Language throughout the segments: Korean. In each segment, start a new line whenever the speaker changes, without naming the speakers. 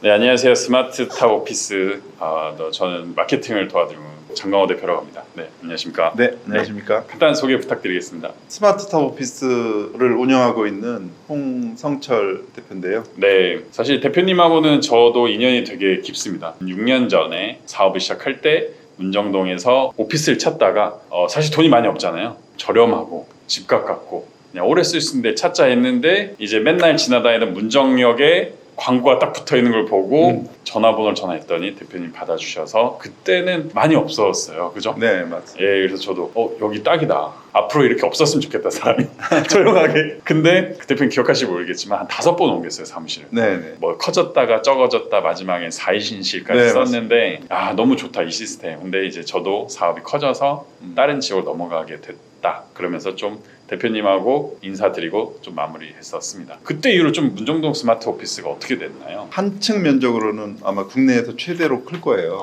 네, 안녕하세요. 스마트탑 오피스 저는 마케팅을 도와드리는 장강호 대표라고 합니다. 네, 안녕하십니까?
네, 안녕하십니까?
간단한 소개 부탁드리겠습니다.
스마트탑 오피스를 운영하고 있는 홍성철 대표인데요.
네, 사실 대표님하고는 저도 인연이 되게 깊습니다. 6년 전에 사업을 시작할 때 문정동에서 오피스를 찾다가 사실 돈이 많이 없잖아요. 저렴하고 집 가깝고 그냥 오래 쓸 수 있는데 찾자 했는데 이제 맨날 지나다니던 문정역에 광고가 딱 붙어 있는 걸 보고 전화번호를 전화했더니 대표님 받아주셔서 그때는 많이 없었어요. 그죠?
네, 맞습니다.
예, 그래서 저도 여기 딱이다. 앞으로 이렇게 없었으면 좋겠다, 사람이. 조용하게. 근데 그 대표님 기억하실지 모르겠지만 한 5번 옮겼어요, 사무실을.
네.
뭐 커졌다가 적어졌다 마지막엔 4인실까지
네,
썼는데 너무 좋다 이 시스템. 근데 이제 저도 사업이 커져서 다른 지역으로 넘어가게 됐다. 그러면서 좀 대표님하고 인사드리고 좀 마무리했었습니다. 그때 이후로 좀 문정동 스마트 오피스가 어떻게 됐나요?
한 층 면적으로는 아마 국내에서 최대로 클 거예요.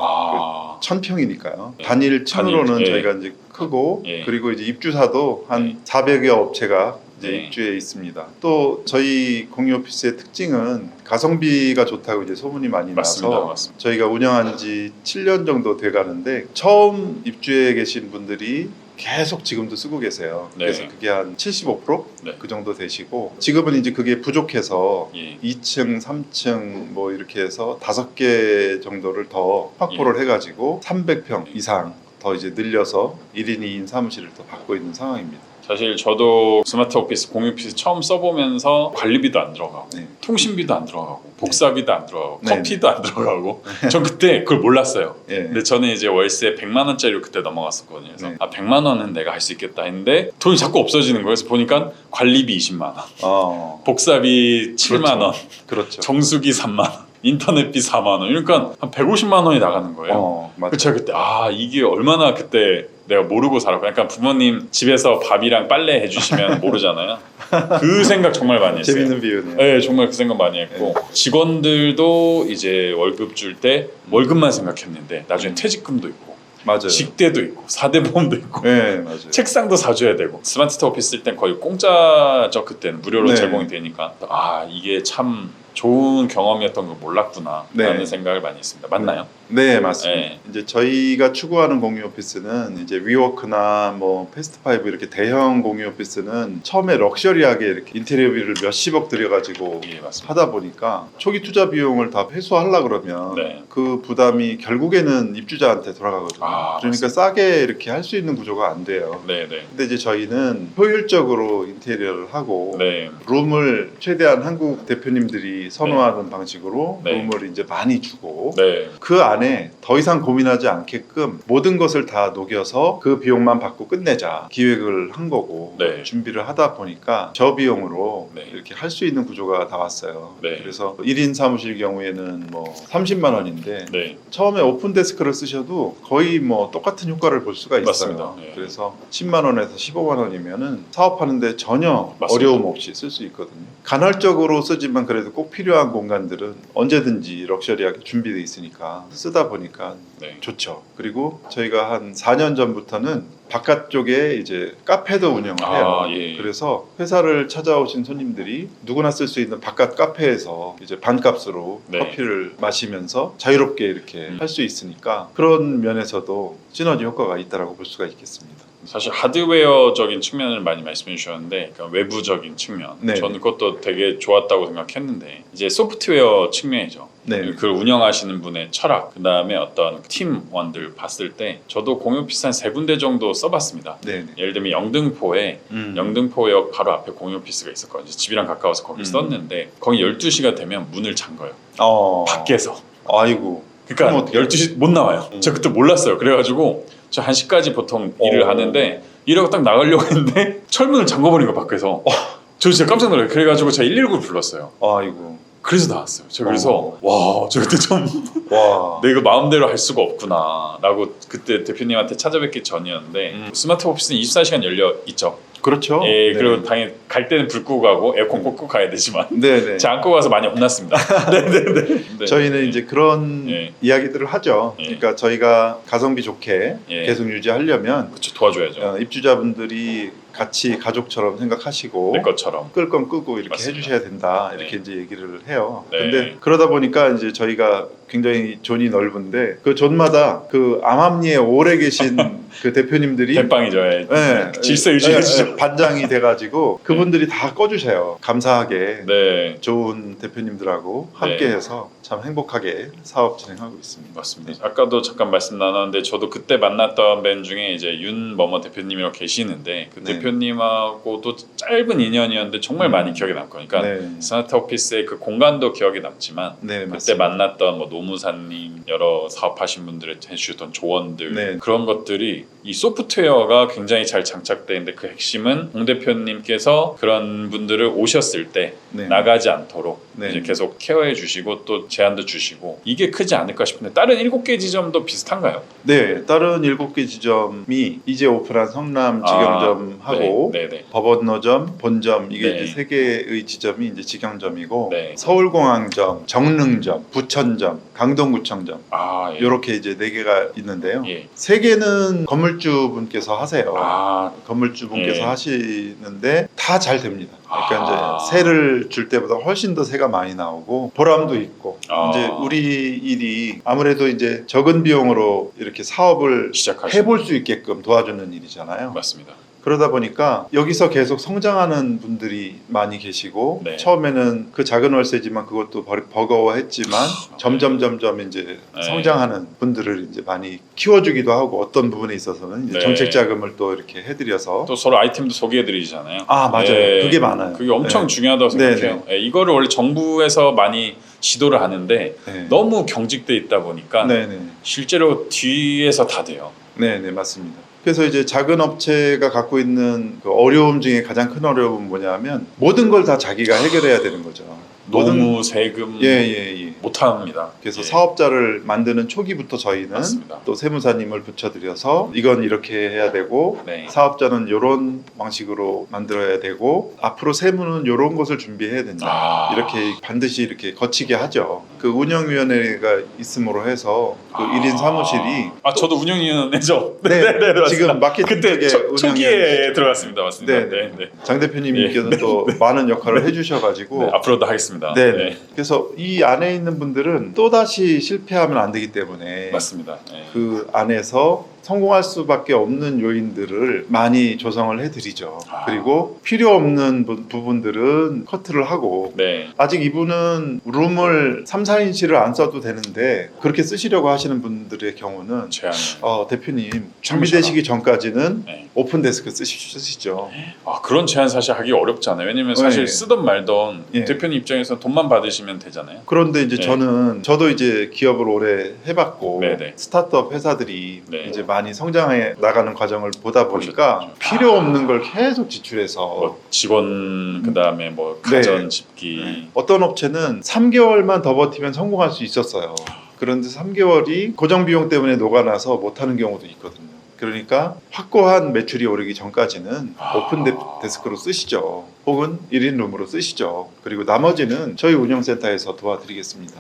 1000평이니까요. 단일 층으로는
단일, 예.
저희가 이제 크고
예.
그리고 이제 입주사도 한
예.
400여 업체가 이제
예.
입주해 있습니다. 또 저희 공유 오피스의 특징은 가성비가 좋다고 이제 소문이 많이 나서
맞습니다.
저희가 운영한 지 7년 정도 돼 가는데 처음 입주해 계신 분들이 계속 지금도 쓰고 계세요.
네.
그래서 그게 한 75%?
네.
그 정도 되시고 지금은 이제 그게 부족해서
예.
2층, 3층 뭐 이렇게 해서 5개 정도를 더 확보를 해가지고 300평 이상 더 이제 늘려서 1인 2인 사무실을 더 받고 있는 상황입니다.
사실 저도 스마트 오피스, 공유 오피스 처음 써보면서 관리비도 안 들어가고
네.
통신비도 안 들어가고 복사비도 안 들어가고
네.
커피도 안 들어가고 전 그때 그걸 몰랐어요.
예.
근데 저는 이제 월세 100만 원짜리로 그때 넘어갔었거든요. 그래서
네.
100만 원은 내가 할 수 있겠다 했는데 돈이 자꾸 없어지는 거예요. 그래서 보니까 관리비 20만 원, 복사비 7만 원,
그렇죠.
정수기 3만 원, 인터넷비 4만 원. 그러니까 한 150만 원이 나가는 거예요.
맞죠.
그래서 제가 그때 이게 얼마나 그때 내가 모르고 살았고 약간 부모님 집에서 밥이랑 빨래 해주시면 모르잖아요. 그 생각 정말 많이 했어요.
재밌는 비유네요.
네, 정말 그 생각 많이 했고 직원들도 이제 월급 줄 때 월급만 생각했는데 나중에 퇴직금도 있고
맞아요.
직대도 있고 4대 보험도 있고
네, 맞아요.
책상도 사줘야 되고 스마트 오피스 쓸 땐 거의 공짜죠. 그때는 무료로
네.
제공이 되니까 이게 참 좋은 경험이었던 걸 몰랐구나 라는
네.
생각을 많이 했습니다. 맞나요?
네, 맞습니다.
네.
이제 저희가 추구하는 공유 오피스는 이제 위워크나 뭐 패스트파이브 이렇게 대형 공유 오피스는 처음에 럭셔리하게 이렇게 인테리어비를 몇십억 들여가지고
예, 맞습니다.
하다 보니까 초기 투자 비용을 다 회수하려 그러면
네.
그 부담이 결국에는 입주자한테 돌아가거든요. 그러니까
맞습니다.
싸게 이렇게 할 수 있는 구조가 안 돼요.
네, 네.
근데 이제 저희는 효율적으로 인테리어를 하고
네.
룸을 최대한 한국 대표님들이 선호하는 방식으로
네.
룸을 이제 많이 주고
네.
그 안에 더 이상 고민하지 않게끔 모든 것을 다 녹여서 그 비용만 받고 끝내자 기획을 한 거고
네.
준비를 하다 보니까 저 비용으로
네.
이렇게 할 수 있는 구조가 나왔어요.
네.
그래서 1인 사무실 경우에는 뭐 30만 원인데
네.
처음에 오픈 데스크를 쓰셔도 거의 뭐 똑같은 효과를 볼 수가 있어요.
맞습니다. 예.
그래서 10만 원에서 15만 원이면은 사업하는데 전혀
맞습니다.
어려움 없이 쓸 수 있거든요. 간헐적으로 쓰지만 그래도 꼭 필요한 공간들은 언제든지 럭셔리하게 준비되어 있으니까 쓰다 보니까
네.
좋죠. 그리고 저희가 한 4년 전부터는 바깥쪽에 이제 카페도 운영을 해요.
예.
그래서 회사를 찾아오신 손님들이 누구나 쓸 수 있는 바깥 카페에서 이제 반값으로
네.
커피를 마시면서 자유롭게 이렇게 할 수 있으니까 그런 면에서도 시너지 효과가 있다라고 볼 수가 있겠습니다.
사실 하드웨어적인 측면을 많이 말씀해 주셨는데 그러니까 외부적인 측면
네.
저는 그것도 되게 좋았다고 생각했는데 이제 소프트웨어 측면이죠.
네.
그걸 운영하시는 분의 철학 그 다음에 어떤 팀원들 봤을 때 저도 공유 오피스 한 3군데 정도 써봤습니다.
네.
예를 들면 영등포에 영등포역 바로 앞에 공유 오피스가 있었거든요. 집이랑 가까워서 거기 썼는데 거기 12시가 되면 문을 잠궈요. 밖에서.
아이고.
그러니까 12시 못 나와요. 제가 그때 몰랐어요. 그래가지고 저 1시까지 보통 일을 하는데 일하고 딱 나가려고 했는데 철문을 잠궈버린 거 밖에서 저 진짜 깜짝 놀라요. 그래가지고 제가 119를 불렀어요.
아이고.
그래서 나왔어요. 제가 그래서 와, 저 그때 좀
와.
내가 마음대로 할 수가 없구나 라고 그때 대표님한테 찾아뵙기 전이었는데 스마트 오피스는 24시간 열려 있죠.
그렇죠.
예,
네.
그리고 당연히 갈 때는 불 끄고 가고 에어컨 꽂고 가야 되지만
네네.
제가 안 끄고 가서 많이 혼났습니다. 네네네.
저희는 이제 그런
예.
이야기들을 하죠.
예.
그러니까 저희가 가성비 좋게
예.
계속 유지하려면
그렇죠, 도와줘야죠.
입주자분들이 같이 가족처럼 생각하시고
내 것처럼.
끌 건 끄고 이렇게
맞습니다.
해주셔야 된다 이렇게
네.
이제 얘기를 해요.
네.
근데 그러다 보니까 이제 저희가 굉장히 존이 넓은데 그 존마다 그 암암리에 오래 계신 그 대표님들이
대빵이죠. 예.
네,
질서 유지해 주죠.
반장이 돼가지고 그분들이 다 꺼주셔요. 감사하게
네.
좋은 대표님들하고 함께해서 참 행복하게 사업 진행하고 있습니다.
맞습니다. 아까도 잠깐 말씀 나눴는데 저도 그때 만났던 밴 중에 이제 윤머머 대표님이라고 계시는데 그
네.
대표님하고도 짧은 인연이었는데 정말 많이 기억에 남고 그러니까
네,
스마트 오피스의 그 공간도 기억에 남지만
네
그때
맞습니다.
만났던 뭐 노무사님 여러 사업하신 분들의 해주셨던 조언들
네.
그런 것들이 이 소프트웨어가 굉장히 잘 장착되어 있는데 그 핵심은 홍 대표님께서 그런 분들을 오셨을 때
네.
나가지 않도록
네.
이제 계속 케어해 주시고 또 제안도 주시고 이게 크지 않을까 싶은데 다른 7개 지점도 비슷한가요?
네, 다른 7개 지점이 이제 오픈한 성남 직영점하고
네, 네,
법원노점, 본점 이게
네.
이제 3개의 지점이 이제 직영점이고
네.
서울공항점, 정릉점, 부천점, 강동구청점
아, 예.
이렇게 이제 4개가 있는데요.
예.
3개는 건물주분께서 하세요.
아,
건물주분께서
예.
하시는데 다 잘 됩니다. 그러니까
아.
이제 세를 줄 때보다 훨씬 더 세가 많이 나오고 보람도 있고
아.
이제 우리 일이 아무래도 이제 적은 비용으로 이렇게 사업을
시작하시고
해볼 수 있게끔 도와주는 일이잖아요.
맞습니다.
그러다 보니까 여기서 계속 성장하는 분들이 많이 계시고
네.
처음에는 그 작은 월세지만 그것도 버거워했지만 점점 이제
네.
성장하는 분들을 이제 많이 키워주기도 하고 어떤 부분에 있어서는 이제
네.
정책 자금을 또 이렇게 해드려서
또 서로 아이템도 소개해드리잖아요.
아 맞아요.
예.
그게 많아요.
그게 엄청
네.
중요하다고 생각해요. 예, 이거를 원래 정부에서 많이 지도를 하는데
네.
너무 경직돼 있다 보니까
네네.
실제로 뒤에서 다 돼요.
네네 맞습니다. 그래서 이제 작은 업체가 갖고 있는 그 어려움 중에 가장 큰 어려움은 뭐냐면 모든 걸 다 자기가 해결해야 되는 거죠.
노무, 세금
예.
못합니다.
그래서
예.
사업자를 만드는 초기부터 저희는
맞습니다.
또 세무사님을 붙여드려서 이건 이렇게 해야 되고
네.
사업자는 이런 방식으로 만들어야 되고 앞으로 세무는 이런 것을 준비해야 된다.
아.
이렇게 반드시 이렇게 거치게 하죠. 그 운영위원회가 있음으로 해서 그 1인 사무실이
저도 운영위원회죠.
네,
맞습니다.
지금 마케팅
그때
쪽에
초기에
운영위원회
들어갔습니다. 맞습니다.
네,
네, 네.
장 대표님께서는 또 많은 역할을 해주셔가지고
네, 앞으로도 하겠습니다.
네.
네.
그래서 이 안에 있는 분들은 또 다시 실패하면 안 되기 때문에
맞습니다. 네.
그 안에서 성공할 수밖에 없는 요인들을 많이 조성을 해드리죠.
아.
그리고 필요 없는 부분들은 커트를 하고
네.
아직 이분은 룸을 3, 4인실을 안 써도 되는데 그렇게 쓰시려고 하시는 분들의 경우는
제안을.
대표님 준비되시기 전까지는
네.
오픈 데스크 쓰시죠.
그런 제안 사실 하기 어렵잖아요. 왜냐면 사실
네.
쓰던 말던
예.
대표님 입장에서 돈만 받으시면 되잖아요.
그런데 이제
네.
저도 이제 기업을 오래 해봤고
네네.
스타트업 회사들이
네.
이제 많이 성장해 나가는 과정을 보다 보니까
보셨죠.
필요 없는 걸 계속 지출해서
뭐 직원 그다음에 뭐 가전 집기
네. 어떤 업체는 3개월만 더 버티면 성공할 수 있었어요. 그런데 3개월이 고정 비용 때문에 녹아나서 못하는 경우도 있거든요. 그러니까 확고한 매출이 오르기 전까지는 오픈 데스크로 쓰시죠. 혹은 1인 룸으로 쓰시죠. 그리고 나머지는 저희 운영센터에서 도와드리겠습니다.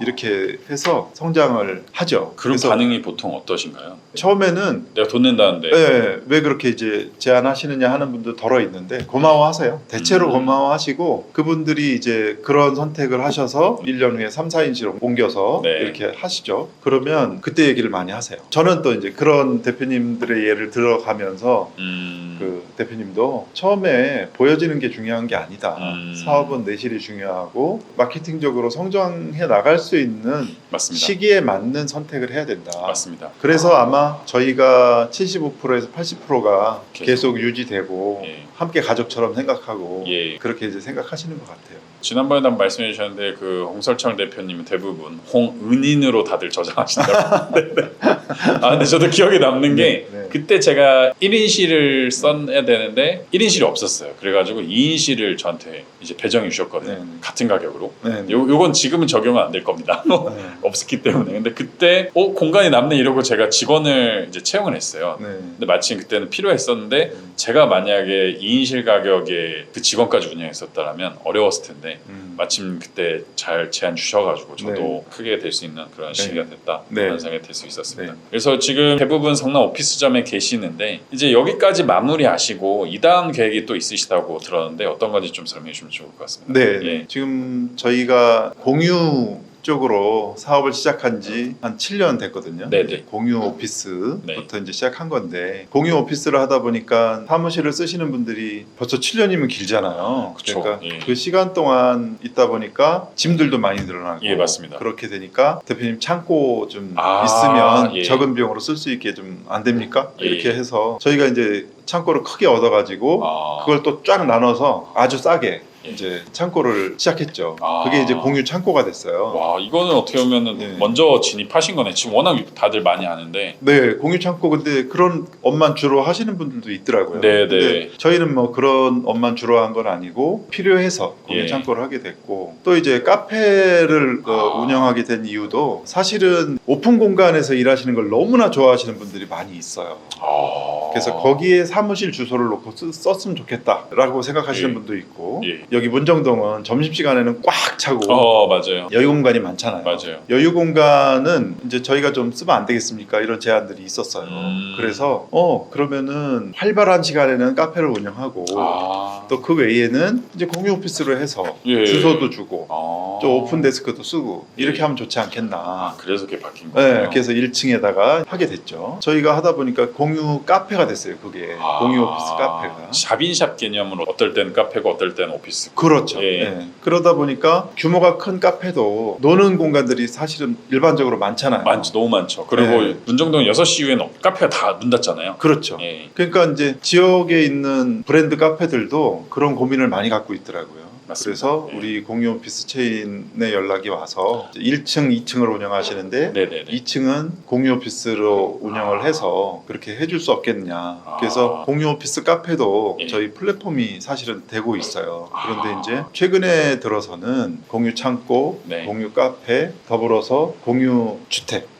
이렇게 해서 성장을 하죠.
그런
그래서
반응이 보통 어떠신가요?
처음에는
내가 돈 낸다는데
왜 그렇게 이제 제안하시느냐 하는 분도 덜어 있는데 고마워하세요. 대체로 고마워하시고 그분들이 이제 그런 선택을 하셔서 1년 후에 3, 4인실로 옮겨서
네.
이렇게 하시죠. 그러면 그때 얘기를 많이 하세요. 저는 또 이제 그런 대표님들의 예를 들어가면서 그 대표님도 처음에 보여지는 게 중요한 게 아니다. 사업은 내실이 중요하고 마케팅적으로 성장해 나갈 수 있는
맞습니다.
시기에 맞는 선택을 해야 된다.
맞습니다.
그래서 아마 저희가 75%에서 80%가
계속.
계속 유지되고
예.
함께 가족처럼 생각하고
예.
그렇게 이제 생각하시는 것 같아요.
지난번에도 한번 말씀해 주셨는데 그 홍설창 대표님은 대부분 홍은인으로 다들 저장하시더라고요. 네. 근데 저도 기억에 남는 게
네.
그때 제가 1인실을 써야 되는데 1인실이 없었어요. 그래가지고 2인실을 저한테 이제 배정해 주셨거든요.
네.
같은 가격으로.
네.
요건 지금은 적용은 안 될 겁니다.
네.
없었기 때문에. 근데 그때 공간이 남네 이러고 제가 직원을 이제 채용을 했어요.
네.
근데 마침 그때는 필요했었는데 제가 만약에 2인실 가격에 그 직원까지 운영했었다면 어려웠을 텐데 마침 그때 잘 제안 주셔가지고 저도 크게 될 수 있는 그런 시기가 됐다.
네.
그런 생각이 될 수 있었습니다.
네.
그래서 지금 대부분 성남 오피스점에 지점에 계시는데 이제 여기까지 마무리하시고 이 다음 계획이 또 있으시다고 들었는데 어떤 건지 좀 설명해 주시면 좋을 것 같습니다.
네,
예.
지금 저희가 공유 쪽으로 사업을 시작한 지 한 7년 됐거든요.
네네.
이제 공유 오피스부터
네.
이제 시작한 건데 공유 오피스를 하다 보니까 사무실을 쓰시는 분들이 벌써 7년이면 길잖아요.
그쵸.
그러니까
예.
그 시간 동안 있다 보니까 짐들도 많이 늘어나고
예, 맞습니다.
그렇게 되니까 대표님 창고 좀
아,
있으면
예.
적은 비용으로 쓸 수 있게 좀 안 됩니까?
예,
이렇게
예.
해서 저희가 이제 창고를 크게 얻어가지고 그걸 또 쫙 나눠서 아주 싸게
예.
이제 창고를 시작했죠.
아.
그게 이제 공유 창고가 됐어요.
와, 이거는 어떻게 보면은
네.
먼저 진입하신 거네. 지금 워낙 다들 많이 아는데.
네, 공유 창고 근데 그런 업만 주로 하시는 분들도 있더라고요.
네,
근데
네.
저희는 뭐 그런 업만 주로 한 건 아니고 필요해서 공유
예.
창고를 하게 됐고 또 이제 카페를
아.
운영하게 된 이유도 사실은 오픈 공간에서 일하시는 걸 너무나 좋아하시는 분들이 많이 있어요. 그래서 거기에 사무실 주소를 놓고 썼으면 좋겠다라고 생각하시는
예.
분도 있고
예.
여기 문정동은 점심시간에는 꽉 차고
맞아요.
여유 공간이 많잖아요.
맞아요.
여유 공간은 이제 저희가 좀 쓰면 안 되겠습니까? 이런 제안들이 있었어요. 그래서 그러면은 활발한 시간에는 카페를 운영하고 또 그 외에는 이제 공유 오피스로 해서
예.
주소도 주고 또 오픈
데
데스크도 쓰고 이렇게
예.
하면 좋지 않겠나.
그래서 그게 바뀐 거예요.
네, 그래서 1층에다가 하게 됐죠. 저희가 하다 보니까 공유 카페가 됐어요. 그게 공유 오피스 카페가.
샵인샵 개념으로 어떨 때는 카페고 어떨 때는 오피스.
그렇죠.
예.
네. 그러다 보니까 규모가 큰 카페도 노는 공간들이 사실은 일반적으로 많잖아요.
너무 많죠. 그리고
네.
문정동 6시 이후에는 카페가 다 문 닫잖아요.
그렇죠.
예.
그러니까 이제 지역에 있는 브랜드 카페들도 그런 고민을 많이 갖고 있더라고요.
맞습니다.
그래서
예.
우리 공유 오피스 체인에 연락이 와서 1층, 2층을 운영하시는데
네네네.
2층은 공유 오피스로 운영을 해서 그렇게 해줄 수 없겠냐. 그래서 공유 오피스 카페도
예.
저희 플랫폼이 사실은 되고 있어요. 그런데
아.
이제 최근에 들어서는 공유 창고,
네.
공유 카페, 더불어서 공유 주택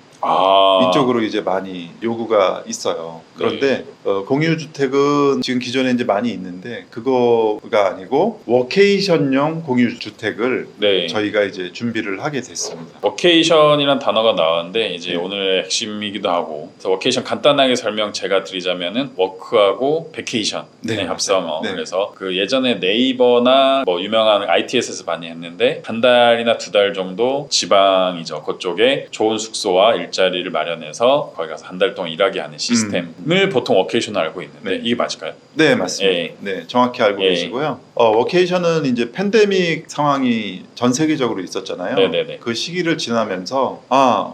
이쪽으로 이제 많이 요구가 있어요. 그런데 공유주택은 지금 기존에 이제 많이 있는데 그거가 아니고 워케이션용 공유주택을
네.
저희가 이제 준비를 하게 됐습니다.
워케이션이란 단어가 나왔는데 이제
네.
오늘의 핵심이기도 하고 그래서 워케이션 간단하게 설명 제가 드리자면은 워크하고 베케이션의
네,
합성어.
네.
그래서 그 예전에 네이버나 뭐 유명한 IT에서 많이 했는데 한 달이나 2달 정도 지방이죠. 그쪽에 좋은 숙소와 일자리를 마련해서 거기 가서 한 달 동안 일하게 하는 시스템을 보통 워케이션으로 알고 있는데
네.
이게 맞을까요?
네, 맞습니다.
예.
네, 정확히 알고
예.
계시고요. 워케이션은 이제 팬데믹 상황이 전 세계적으로 있었잖아요.
네네네.
그 시기를 지나면서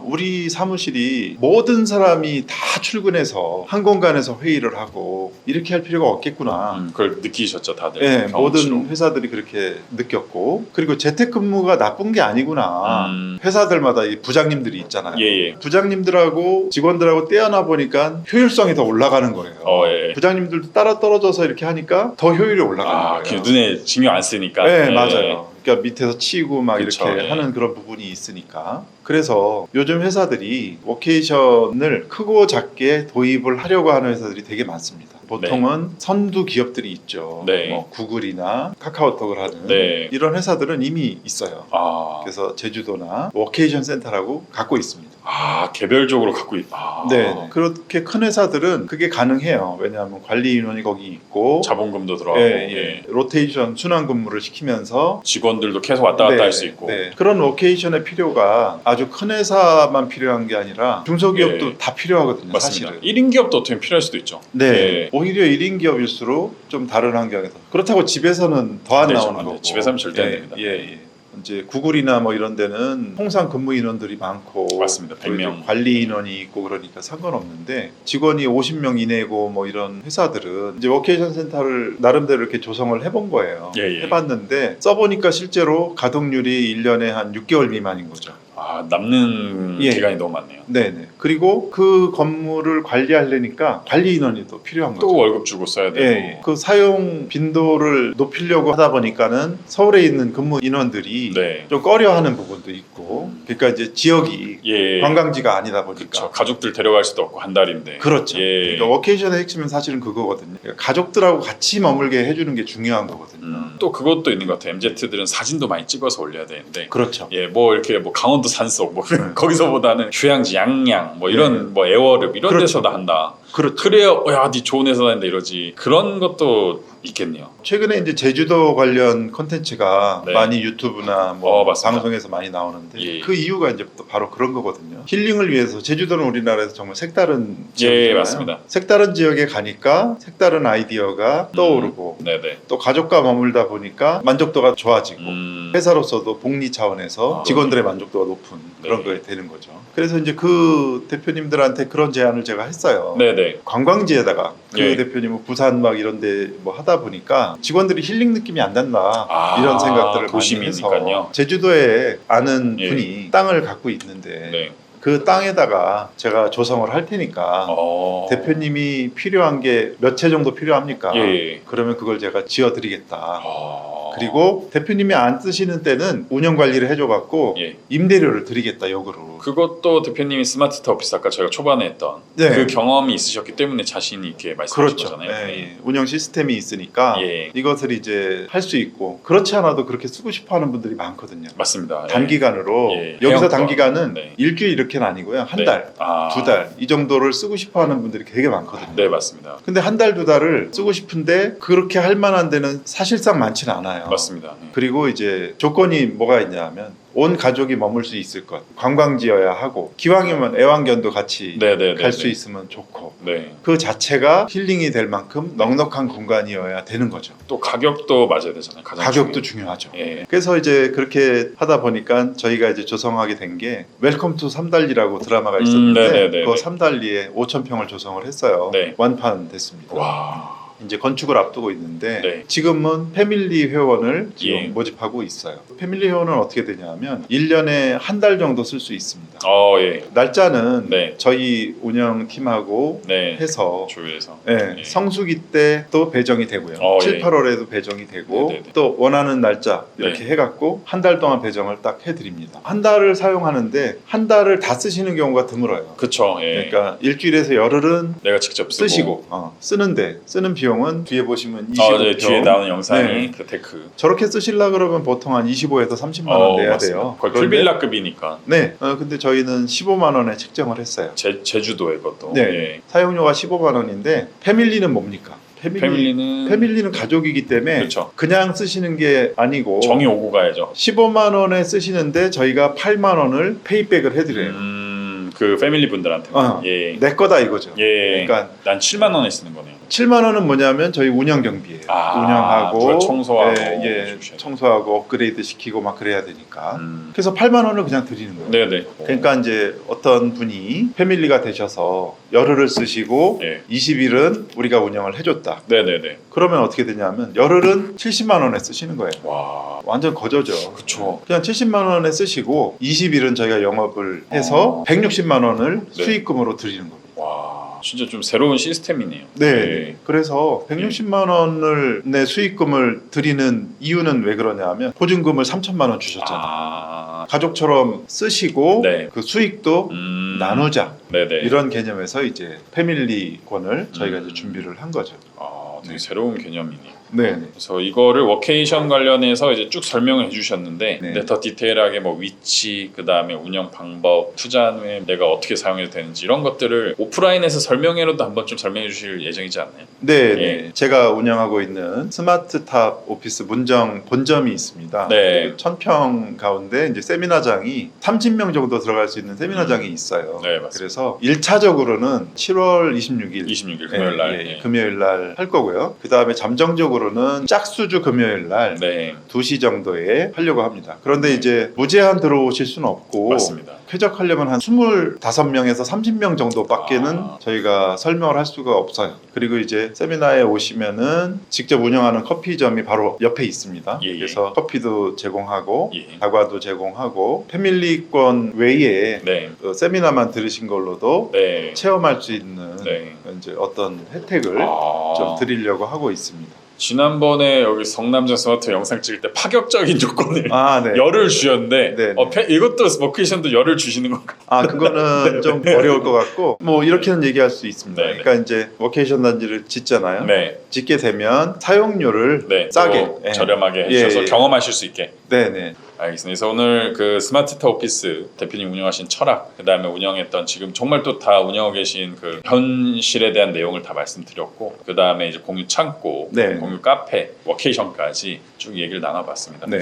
우리 사무실이 모든 사람이 다 출근해서 한 공간에서 회의를 하고 이렇게 할 필요가 없겠구나.
그걸 느끼셨죠, 다들.
네,
경험치로.
모든 회사들이 그렇게 느꼈고 그리고 재택근무가 나쁜 게 아니구나. 회사들마다 이 부장님들이 있잖아요.
예.
부장님들하고 직원들하고 떼어나 보니까 효율성이 더 올라가는 거예요.
예.
부장님들도 따라 떨어져서 이렇게 하니까 더 효율이 올라가는 거예요.
그 눈에 신경 안 쓰니까.
네,
예.
맞아요. 그러니까 밑에서 치고 막
그쵸,
이렇게
예.
하는 그런 부분이 있으니까. 그래서 요즘 회사들이 워케이션을 크고 작게 도입을 하려고 하는 회사들이 되게 많습니다. 보통은 선두 기업들이 있죠.
네.
뭐 구글이나 카카오톡을 하는
네.
이런 회사들은 이미 있어요.
아,
그래서 제주도나 워케이션 센터라고 갖고 있습니다.
개별적으로 갖고 있다.
네, 그렇게 큰 회사들은 그게 가능해요. 왜냐하면 관리 인원이 거기 있고
자본금도 들어가고
예. 로테이션 순환 근무를 시키면서
직원들도 계속 왔다 갔다 할 수 있고.
그런 로케이션의 필요가 아주 큰 회사만 필요한 게 아니라 중소기업도
예.
다 필요하거든요.
맞습니다.
사실은.
1인 기업도 어떻게 필요할 수도 있죠.
네,
예.
오히려 1인 기업일수록 좀 다른 환경에서 그렇다고 집에서는 더 안
안 되죠,
나오는
안
거고
돼요. 집에서 하면 절대 안 됩니다.
예. 이제 구글이나 뭐 이런 데는 통상 근무 인원들이 많고
맞습니다.
또 이제
100명.
관리 인원이 있고 그러니까 상관없는데 직원이 50명 이내고 뭐 이런 회사들은 이제 워케이션 센터를 나름대로 이렇게 조성을 해본 거예요.
예.
해봤는데 써보니까 실제로 가동률이 1년에 한 6개월 미만인 거죠.
남는
예.
기간이 너무 많네요.
네네. 그리고 그 건물을 관리하려니까 관리 인원이 또 필요한 거죠.
또 월급 주고 써야 되고.
예. 그 사용 빈도를 높이려고 하다 보니까는 서울에 있는 근무 인원들이
네.
좀 꺼려하는 부분도 있고, 그러니까 이제 지역이
예.
관광지가 아니다 보니까.
그렇죠. 가족들 데려갈 수도 없고 한 달인데.
그렇죠.
예.
그러니까 워케이션의 핵심은 사실은 그거거든요. 그러니까 가족들하고 같이 머물게 해주는 게 중요한 거거든요.
또 그것도 있는 것 같아요. MZ들은 사진도 많이 찍어서 올려야 되는데.
그렇죠.
뭐 이렇게 뭐 강원도 강원도 산속 뭐 거기서보다는 휴양지 양양 뭐 이런 뭐 애월읍 이런
그렇죠.
데서 한다.
그렇죠.
그래야 니 좋은 회사 다닌다 이러지. 그런 것도 있겠네요.
최근에 이제 제주도 관련 콘텐츠가
네.
많이 유튜브나 뭐
맞습니다.
방송에서 많이 나오는데
예.
그 이유가 이제 또 바로 그런 거거든요. 힐링을 위해서 제주도는 우리나라에서 정말 색다른 지역이잖아요.
예, 맞습니다.
색다른 지역에 가니까 색다른 아이디어가 떠오르고
네네.
또 가족과 머물다 보니까 만족도가 좋아지고 회사로서도 복리 차원에서 직원들의 만족도가 높은 그런
네.
거에 되는 거죠. 그래서 이제 그 대표님들한테 그런 제안을 제가 했어요.
네네.
관광지에다가 그
예.
대표님은 부산 막 이런데 뭐 하다 보니까 직원들이 힐링 느낌이 안 난다 이런 생각들을 많이
도심이니까요.
해서 제주도에 아는
예.
분이 땅을 갖고 있는데
네.
그 땅에다가 제가 조성을 할 테니까 대표님이 필요한 게 몇 채 정도 필요합니까?
예.
그러면 그걸 제가 지어드리겠다.
아.
그리고 대표님이 안 쓰시는 때는 운영 관리를 해줘갖고
예.
임대료를 드리겠다 역으로.
그것도 대표님이 스마트타 오피스 아까 저희가 초반에 했던
네.
그 경험이 있으셨기 때문에 자신이 있게 말씀하신
그렇죠.
거잖아요.
예, 예. 운영 시스템이 있으니까
예.
이것을 이제 할 수 있고 그렇지 않아도 그렇게 쓰고 싶어하는 분들이 많거든요.
맞습니다.
단기간으로
예.
여기서
해영권.
단기간은
네.
일주일 이렇게는 아니고요. 한
네.
달,
아.
두 달 이 정도를 쓰고 싶어하는 분들이 되게 많거든요.
네, 맞습니다.
근데 한 달, 두 달을 쓰고 싶은데 그렇게 할 만한 데는 사실상 많지는 않아요.
맞습니다. 예.
그리고 이제 조건이 뭐가 있냐 하면 온 가족이 머물 수 있을 것, 관광지여야 하고 기왕이면 애완견도 같이
네네네.
갈 수 있으면 좋고
네.
그 자체가 힐링이 될 만큼 넉넉한 공간이어야 되는 거죠.
또 가격도 맞아야 되잖아요.
가격도 중요하죠.
예.
그래서 이제 그렇게 하다 보니까 저희가 이제 조성하게 된 게 웰컴 투 삼달리라고 드라마가 있었는데
네네네네.
그 삼달리에 5,000평을 조성을 했어요.
네.
완판됐습니다.
와.
이제 건축을 앞두고 있는데
네.
지금은 패밀리 회원을 지금
예.
모집하고 있어요. 패밀리 회원은 어떻게 되냐면 1년에 한 달 정도 쓸 수 있습니다.
예.
날짜는
네.
저희 운영팀하고
네.
해서
조율해서.
예,
예.
성수기 때 또 배정이 되고요. 7,
예.
8월에도 배정이 되고
네네네.
또 원하는 날짜 이렇게 해갖고 한 달 동안 배정을 딱 해드립니다. 한 달을 사용하는데 한 달을 다 쓰시는 경우가 드물어요.
그쵸. 예.
그러니까 일주일에서 열흘은
내가 직접 쓰고.
쓰시고 쓰는데 쓰는 비용은 뒤에 보시면 25평
네, 뒤에 나오는 영상이
네.
그 테크.
저렇게 쓰시려 그러면 보통 한 25에서 30만 원 내야
맞습니다.
돼요.
거의
그런데
풀빌라급이니까.
네, 근데 저희는 15만 원에 책정을 했어요.
제주도에 그것도.
네,
예.
사용료가 15만 원인데 패밀리는 뭡니까? 패밀리는 가족이기 때문에
그렇죠.
그냥 쓰시는 게 아니고
정이 오고 가야죠.
15만 원에 쓰시는데 저희가 8만 원을 페이백을 해드려요.
그 패밀리 분들한테. 예.
내 거다 이거죠.
예.
그러니까
난 7만 원에 쓰는 거네요.
7만 원은 뭐냐면 저희 운영 경비예요. 운영하고
누가 청소하고
청소하고 업그레이드 시키고 막 그래야 되니까. 그래서 8만 원을 그냥 드리는 거예요.
네네.
그러니까 이제 어떤 분이 패밀리가 되셔서 열흘을 쓰시고
예.
20일은 우리가 운영을 해줬다.
네네네.
그러면 어떻게 되냐면 열흘은 70만 원에 쓰시는 거예요.
와.
완전 거저죠.
그쵸.
그냥 70만 원에 쓰시고 20일은 저희가 영업을 해서 160만 원을
네.
수익금으로 드리는 거예요.
와. 진짜 좀 새로운 시스템이네요.
네.
예.
그래서 160만 원을 내 수익금을 드리는 이유는 왜 그러냐 하면 보증금을 3천만 원 주셨잖아요. 가족처럼 쓰시고
네.
그 수익도 나누자.
네네.
이런 개념에서 이제 패밀리권을 저희가 이제 준비를 한 거죠.
되게 새로운 개념이네요.
네.
그래서 이거를 워케이션 관련해서 이제 쭉 설명을 해주셨는데,
네.
근데 더 디테일하게 뭐 위치, 그 다음에 운영 방법, 투자한 후에 내가 어떻게 사용해도 되는지 이런 것들을 오프라인에서 설명회로도 한번 좀 설명해 주실 예정이지 않나요?
네,
예.
네. 제가 운영하고 있는 스마트탑 오피스 문정 본점이 있습니다.
네.
1000평 가운데 이제 세미나장이 30명 정도 들어갈 수 있는 세미나장이 있어요.
네, 맞습니다.
그래서 1차적으로는 7월 26일
26일 금요일 날.
예, 금요일 날 할 거고요. 그 다음에 잠정적으로는 짝수주 금요일 날
네.
2시 정도에 하려고 합니다. 그런데 이제 무제한 들어오실 수는 없고
맞습니다.
쾌적하려면 한 25명에서 30명 정도밖에는
아.
저희가 설명을 할 수가 없어요. 그리고 이제 세미나에 오시면은 직접 운영하는 커피점이 바로 옆에 있습니다.
예, 예.
그래서 커피도 제공하고
예.
다과도 제공하고 패밀리권 외에
네.
그 세미나만 들으신 걸로도
네.
체험할 수 있는
네.
이제 어떤 혜택을
아.
좀 드리려고 하고 있습니다.
지난번에 여기 성남자 스마트 영상 찍을 때 파격적인 조건을
네.
열을 주셨는데
네,
이것도 워케이션도 열을 주시는 건가요?
그거는 좀 어려울 것 같고 뭐 이렇게는 얘기할 수 있습니다.
네,
그러니까 이제 워케이션 단지를 짓잖아요.
네.
짓게 되면 사용료를
네.
싸게
또 저렴하게
예,
해주셔서
예.
경험하실 수 있게.
네네.
알겠습니다. 그래서 오늘 그 스마트타 오피스 대표님 운영하신 철학, 그 다음에 운영했던 지금 정말 또 다 운영하고 계신 그 현실에 대한 내용을 다 말씀드렸고, 그 다음에 이제 공유 창고,
네.
공유 카페, 워케이션까지 쭉 얘기를 나눠봤습니다.
네.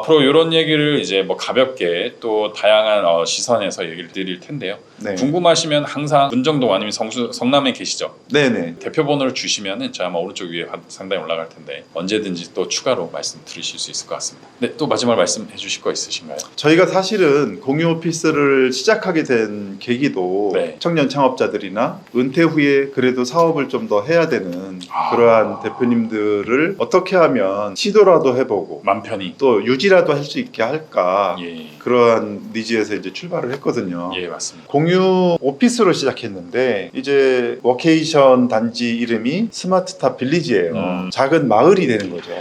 앞으로 이런 얘기를 이제 뭐 가볍게 또 다양한 시선에서 얘기를 드릴 텐데요.
네.
궁금하시면 항상 문정동 아니면 성남에 계시죠?
네네.
대표 번호를 주시면은 제가 아마 오른쪽 위에 상단에 올라갈 텐데 언제든지 또 추가로 말씀 드리실 수 있을 것 같습니다. 네, 또 마지막 말씀해 주실 거 있으신가요?
저희가 사실은 공유 오피스를 시작하게 된 계기도
네.
청년 창업자들이나 은퇴 후에 그래도 사업을 좀 더 해야 되는 그러한 대표님들을 어떻게 하면 시도라도 해보고
맘 편히.
또 유지라도 할 수 있게 할까
예,
그러한 니즈에서 이제 출발을 했거든요.
예 맞습니다.
공유 오피스로 시작했는데 이제 워케이션 단지 이름이 스마트탑 빌리지예요. 작은 마을이 되는 거죠.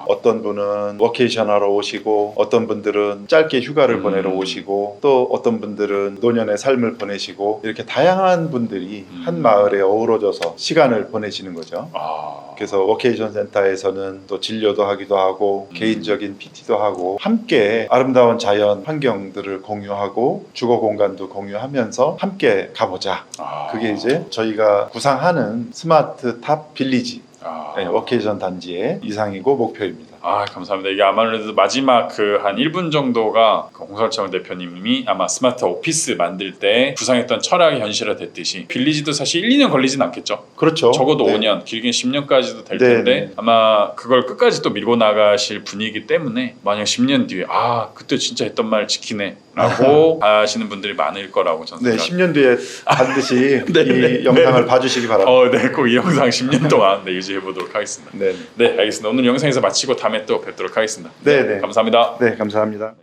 어떤 분은 워케이션 하러 오시고 어떤 분들은 짧게 휴가를 보내러 오시고 또 어떤 분들은 노년의 삶을 보내시고 이렇게 다양한 분들이 한 마을에 어우러져서 시간을 보내시는 거죠. 그래서 워케이션 센터에서는 또 진료도 하기도 하고 개인적인 PT도 하고 함께 아름다운 자연 환경들을 공유하고 주거 공간도 공유하면서 함께 가보자. 그게 이제 저희가 구상하는 스마트탑 빌리지 네, 워케이션 단지의 이상이고 목표입니다.
감사합니다. 이게 아무래도 마지막 그 한 1분 정도가 그 홍설정 대표님이 아마 스마트 오피스 만들 때 구상했던 철학이 현실화됐듯이 빌리지도 사실 1, 2년 걸리진 않겠죠?
그렇죠.
적어도
네.
5년, 길게는 10년까지도 될
네,
텐데
네.
아마 그걸 끝까지 또 밀고 나가실 분이기 때문에 만약 10년 뒤에 그때 진짜 했던 말 지키네 라고 하시는 분들이 많을 거라고 저는
네,
생각합니다.
10년 뒤에 반드시
네,
이
네,
영상을 봐주시기 바랍니다.
네, 꼭 이 영상 10년 동안 유지해 보도록 하겠습니다.
네,
네, 알겠습니다. 오늘 영상에서 마치고 다음에 또 뵙도록 하겠습니다.
네, 네.
감사합니다.
네, 감사합니다.